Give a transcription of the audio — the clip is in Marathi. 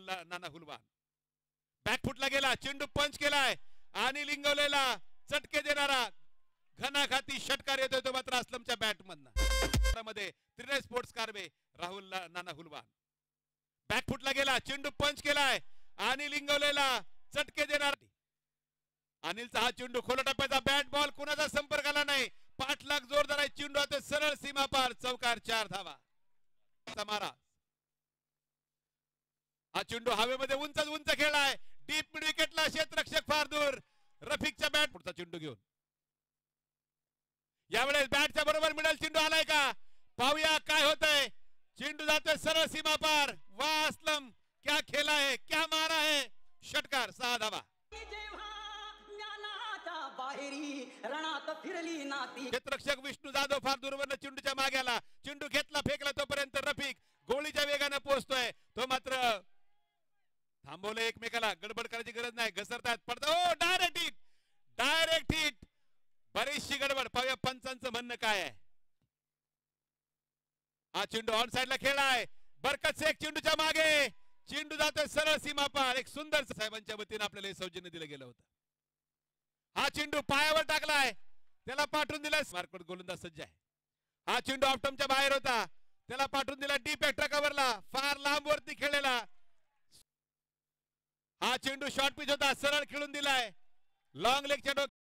नाना हुलवान बॅक फुटला गेला, चेंडू पंच केलाय आणि लिंगवलेला चटके देणारा घनाघाती षटकार येतोय तो मात्र असलमच्या बॅट मधनं त्रिनय स्पोर्ट्स कारवे राहुल नाना हुलवान बॅक फुटला गेला, चेंडू पंच केलाय आणि लिंगवलेला चटके देणार अनिलचा हा चेंडू खोला टप्प्याचा बॅट बॉल कुणाचा संपर्क आला नाही, पाठलाग जोरदार आहे, चेंडू आता सरळ सीमा पार चौकार 4 धावा समारा हा चेंडू हवेमध्ये उंच उंच खेळलाय, डीप मिड विकेटला क्षेत्ररक्षक फार दूर, रफिकच्या बॅट पुढचा चेंडू घेऊन यावेळेस बॅटच्या बरोबर मिडल चेंडू आलाय का पाहूया काय होतंय, चेंडू जातोय सरळ सीमा पार, वाह असलम क्या खेला है, क्या मारा है, षटकार 6 धावा क्षेत्ररक्षक विष्णू जाधव फार दूरवरनं चेंडूच्या मागे आला, चेंडू घेतला फेकला तोपर्यंत रफिक गोळीच्या वेगाने पोहोचतोय, तो मात्र थांबवलं एकमेकाला, गडबड करायची गरज नाही, घसरतात पडतो, डायरेक्ट हिट बरीचशी गडबड, पाहूया पंचांचं म्हणणं काय आहे. हा चेंडू ऑन साइडला खेळाय, बरकत शेख चेंडूच्या मागे, चेंडू जातोय सरळ सीमा पार, एक सुंदर साहेबांच्या वतीने आपल्याला हे सौजन्य दिलं गेलं होतं. हा चेंडू पायावर टाकलाय, त्याला पाठवून दिलाय, मार्कवर गोलंदाज सज्ज आहे. हा चेंडू ऑफटमच्या बाहेर होता, त्याला पाठवून दिला डीप एक्स्ट्रा कव्हरला, फार लांब वरती खेळलेला. हा चेंडू शॉर्ट पिच होता, सरळ खेळून दिलाय लॉंग लेगच्या